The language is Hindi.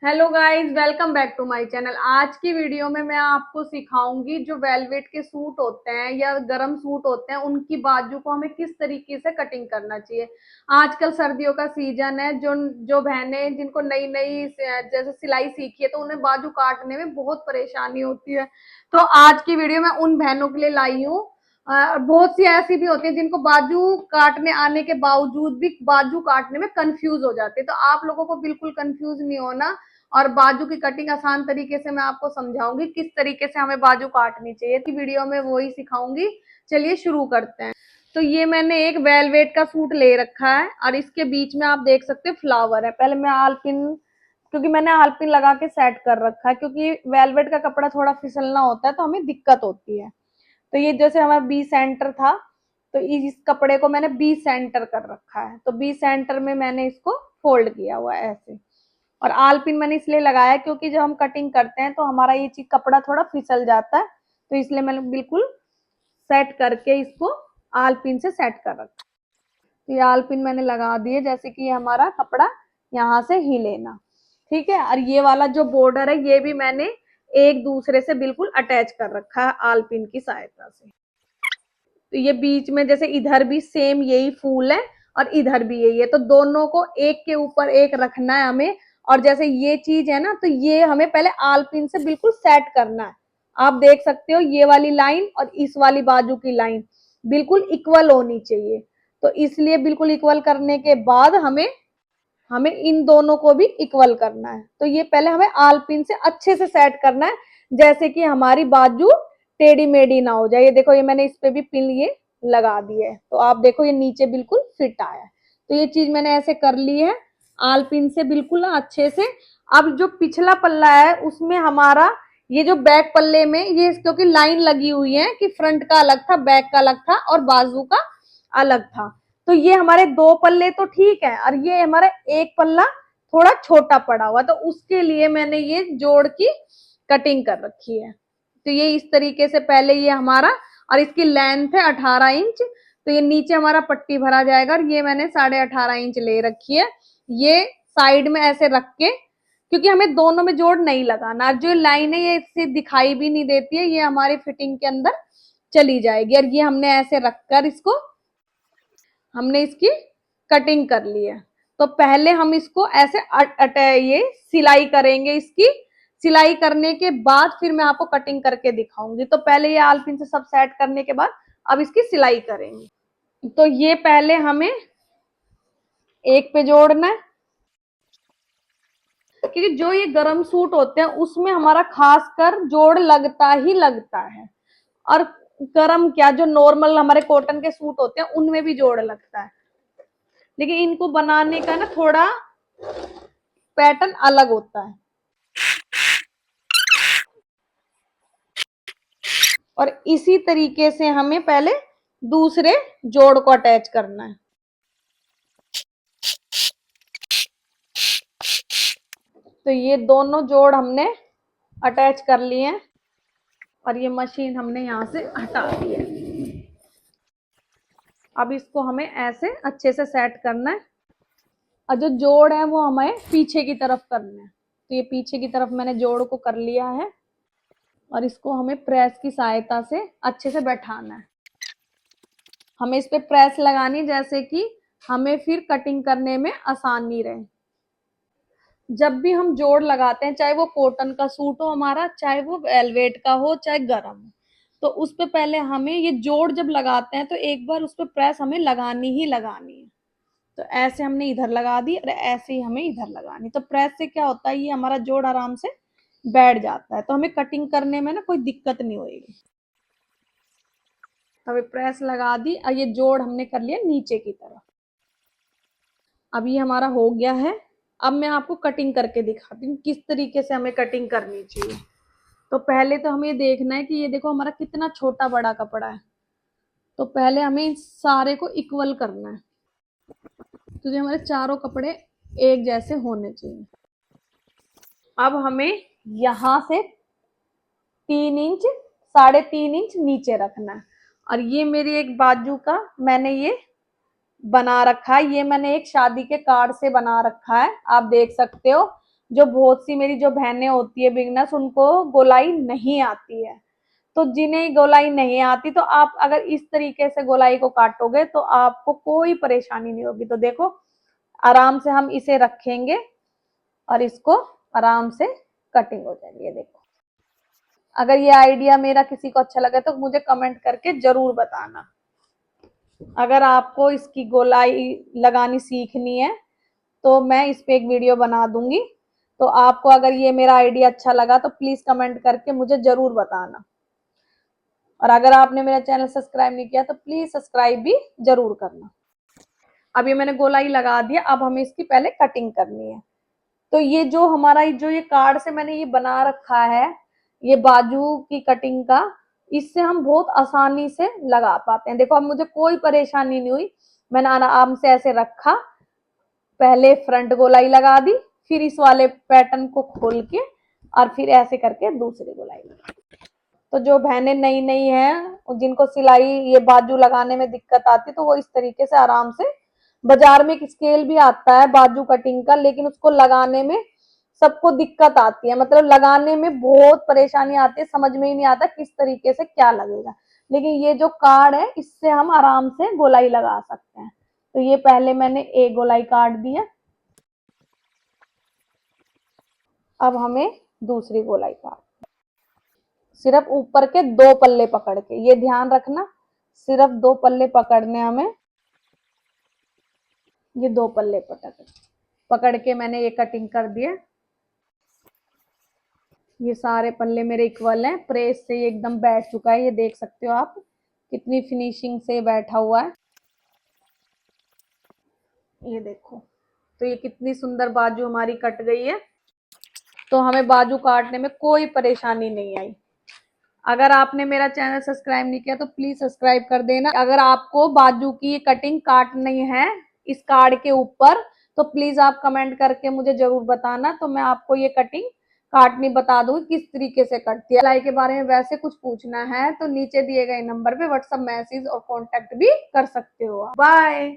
Hello guys, welcome back to my channel. आज की वीडियो में मैं आपको सिखाऊंगी जो वेलवेट के सूट होते हैं या गरम सूट होते हैं उनकी बाजू को हमें किस तरीके से कटिंग करना चाहिए। आजकल सर्दियों का सीजन है। जो जो बहनें जिनको नई नई जैसे सिलाई सीखी है तो उन्हें बाजू काटने में बहुत परेशानी होती है। तो आज की वीडियो मैं उन बहनों के लिए लाई हूँ। बहुत सी ऐसी भी होती है जिनको बाजू काटने आने के बावजूद भी बाजू काटने में कंफ्यूज हो जाते हैं। तो आप लोगों को बिल्कुल कंफ्यूज नहीं होना और बाजू की कटिंग आसान तरीके से मैं आपको समझाऊंगी किस तरीके से हमें बाजू काटनी चाहिए। तो वीडियो में वही सिखाऊंगी। चलिए शुरू करते हैं। तो ये मैंने एक वेलवेट का सूट ले रखा है और इसके बीच में आप देख सकते हैं फ्लावर है। पहले मैं आलपिन, क्योंकि मैंने आलपिन लगा के सेट कर रखा है, क्योंकि वेलवेट का कपड़ा थोड़ा फिसलना होता है तो हमें दिक्कत होती है। तो ये जैसे हमारा बी सेंटर था तो इस कपड़े को मैंने बी सेंटर कर रखा है। तो बी सेंटर में मैंने इसको फोल्ड किया हुआ है ऐसे। और आल पिन मैंने इसलिए लगाया क्योंकि जब हम कटिंग करते हैं तो हमारा ये चीज कपड़ा थोड़ा फिसल जाता है, तो इसलिए मैंने बिल्कुल सेट करके इसको आल पिन से सेट कर रखा। तो ये आल पिन मैंने लगा दिए जैसे कि हमारा कपड़ा यहाँ से हिले ना। ठीक है। और ये वाला जो बॉर्डर है ये भी मैंने एक दूसरे से बिल्कुल अटैच कर रखा है आल पिन की सहायता से। तो ये बीच में जैसे इधर भी सेम यही फूल है और इधर भी यही है, तो दोनों को एक के ऊपर एक रखना है हमें। और जैसे ये चीज है ना, तो ये हमें पहले आल पिन से बिल्कुल सेट करना है। आप देख सकते हो ये वाली लाइन और इस वाली बाजू की लाइन बिल्कुल इक्वल होनी चाहिए। तो इसलिए बिल्कुल इक्वल करने के बाद हमें हमें इन दोनों को भी इक्वल करना है। तो ये पहले हमें आल पिन से अच्छे से सेट करना है, जैसे कि हमारी बाजू टेढ़ी मेढ़ी ना हो जाए। ये देखो, ये मैंने इस पे भी पिन ये लगा दिए है, तो आप देखो ये नीचे बिल्कुल फिट आया है। तो ये चीज मैंने ऐसे कर ली है आल पिन से बिल्कुल अच्छे से। अब जो पिछला पल्ला है उसमें हमारा ये जो बैक पल्ले में ये क्योंकि लाइन लगी हुई है कि फ्रंट का अलग था, बैक का अलग था और बाजू का अलग था। तो ये हमारे दो पल्ले तो ठीक है और ये हमारा एक पल्ला थोड़ा छोटा पड़ा हुआ, तो उसके लिए मैंने ये जोड़ की कटिंग कर रखी है। तो ये इस तरीके से पहले ये हमारा, और इसकी लेंथ है 18 इंच। तो ये नीचे हमारा पट्टी भरा जाएगा और ये मैंने 18.5 इंच ले रखी है। ये साइड में ऐसे रख के, क्योंकि हमें दोनों में जोड़ नहीं लगाना, जो लाइन है ये इससे दिखाई भी नहीं देती है, ये हमारी फिटिंग के अंदर चली जाएगी। और ये हमने ऐसे रखकर इसको हमने इसकी कटिंग कर ली है। तो पहले हम इसको ऐसे ये सिलाई करेंगे। इसकी सिलाई करने के बाद फिर मैं आपको कटिंग करके दिखाऊंगी। तो पहले ये आलपिन से सब सेट करने के बाद अब इसकी सिलाई करेंगे। तो ये पहले हमें एक पे जोड़ना है, क्योंकि जो ये गरम सूट होते हैं उसमें हमारा खासकर जोड़ लगता ही लगता है। और गरम क्या, जो नॉर्मल हमारे कॉटन के सूट होते हैं उनमें भी जोड़ लगता है, लेकिन इनको बनाने का ना थोड़ा पैटर्न अलग होता है। और इसी तरीके से हमें पहले दूसरे जोड़ को अटैच करना है। तो ये दोनों जोड़ हमने अटैच कर लिए हैं और ये मशीन हमने यहां से हटा दी है। अब इसको हमें ऐसे अच्छे से सेट करना है और जो जोड़ है वो हमें पीछे की तरफ करना है। तो ये पीछे की तरफ मैंने जोड़ को कर लिया है और इसको हमें प्रेस की सहायता से अच्छे से बैठाना है। हमें इस पे प्रेस लगानी जैसे कि हमें फिर कटिंग करने में आसानी रहे। जब भी हम जोड़ लगाते हैं, चाहे वो कॉटन का सूट हो हमारा, चाहे वो वेलवेट का हो, चाहे गरम हो, तो उस पे पहले हमें ये जोड़ जब लगाते हैं तो एक बार उस पे प्रेस हमें लगानी ही लगानी है। तो ऐसे हमने इधर लगा दी और ऐसे ही हमें इधर लगानी। तो प्रेस से क्या होता है, ये हमारा जोड़ आराम से बैठ जाता है, तो हमें कटिंग करने में ना कोई दिक्कत नहीं होगी। हमें प्रेस लगा दी और ये जोड़ हमने कर लिया नीचे की तरफ। अब ये हमारा हो गया है। अब मैं आपको कटिंग करके दिखाती हूँ किस तरीके से हमें कटिंग करनी चाहिए। तो पहले तो हमें ये देखना है कि ये देखो हमारा कितना छोटा बड़ा कपड़ा है। तो पहले हमें इन सारे को इक्वल करना है। तो जो हमारे चारों कपड़े एक जैसे होने चाहिए। अब हमें यहां से 3 इंच, 3.5 इंच नीचे रखना है। और ये मेरी एक बाजू का मैंने ये बना रखा है, ये मैंने एक शादी के कार्ड से बना रखा है, आप देख सकते हो। जो बहुत सी मेरी जो बहनें होती है बिगनर्स, उनको गोलाई नहीं आती है। तो जिन्हें गोलाई नहीं आती, तो आप अगर इस तरीके से गोलाई को काटोगे तो आपको कोई परेशानी नहीं होगी। तो देखो, आराम से हम इसे रखेंगे और इसको आराम से कटिंग हो जाएगी। ये देखो, अगर ये आइडिया मेरा किसी को अच्छा लगे तो मुझे कमेंट करके जरूर बताना। अगर आपको इसकी गोलाई लगानी सीखनी है तो मैं इस पे एक वीडियो बना दूंगी। तो आपको अगर ये मेरा आइडिया अच्छा लगा तो प्लीज कमेंट करके मुझे जरूर बताना। और अगर आपने मेरा चैनल सब्सक्राइब नहीं किया तो प्लीज सब्सक्राइब भी जरूर करना। अब ये मैंने गोलाई लगा दिया, अब हमें इसकी पहले कटिंग करनी है। तो ये जो हमारा जो ये कार्ड से मैंने ये बना रखा है, ये बाजू की कटिंग का, इससे हम बहुत आसानी से लगा पाते हैं। देखो, अब मुझे कोई परेशानी नहीं हुई। मैंने आराम से ऐसे रखा, पहले फ्रंट गोलाई लगा दी, फिर इस वाले पैटर्न को खोल के और फिर ऐसे करके दूसरी गोलाई लगा। तो जो बहनें नई नई हैं, जिनको सिलाई ये बाजू लगाने में दिक्कत आती है, तो वो इस तरीके से आराम से, बाजार में एक स्केल भी आता है बाजू कटिंग का, लेकिन उसको लगाने में सबको दिक्कत आती है, मतलब लगाने में बहुत परेशानी आती है, समझ में ही नहीं आता किस तरीके से क्या लगेगा। लेकिन ये जो कार्ड है, इससे हम आराम से गोलाई लगा सकते हैं। तो ये पहले मैंने एक गोलाई काट दी है, अब हमें दूसरी गोलाई काट, सिर्फ ऊपर के दो पल्ले पकड़ के, ये ध्यान रखना, सिर्फ दो पल्ले पकड़ने हमें, ये दो पल्ले पकड़ के मैंने ये कटिंग कर दिया। ये सारे पल्ले मेरे इक्वल हैं, प्रेस से ये एकदम बैठ चुका है, ये देख सकते हो आप कितनी फिनिशिंग से बैठा हुआ है। ये देखो, तो ये कितनी सुंदर बाजू हमारी कट गई है। तो हमें बाजू काटने में कोई परेशानी नहीं आई। अगर आपने मेरा चैनल सब्सक्राइब नहीं किया तो प्लीज सब्सक्राइब कर देना। अगर आपको बाजू की कटिंग काटनी है इस कार्ड के ऊपर, तो प्लीज आप कमेंट करके मुझे जरूर बताना, तो मैं आपको ये कटिंग काटनी बता दूंगी किस तरीके से कटती है। सिलाई के बारे में वैसे कुछ पूछना है तो नीचे दिए गए नंबर पे व्हाट्सएप मैसेज और कॉन्टेक्ट भी कर सकते हो। बाय।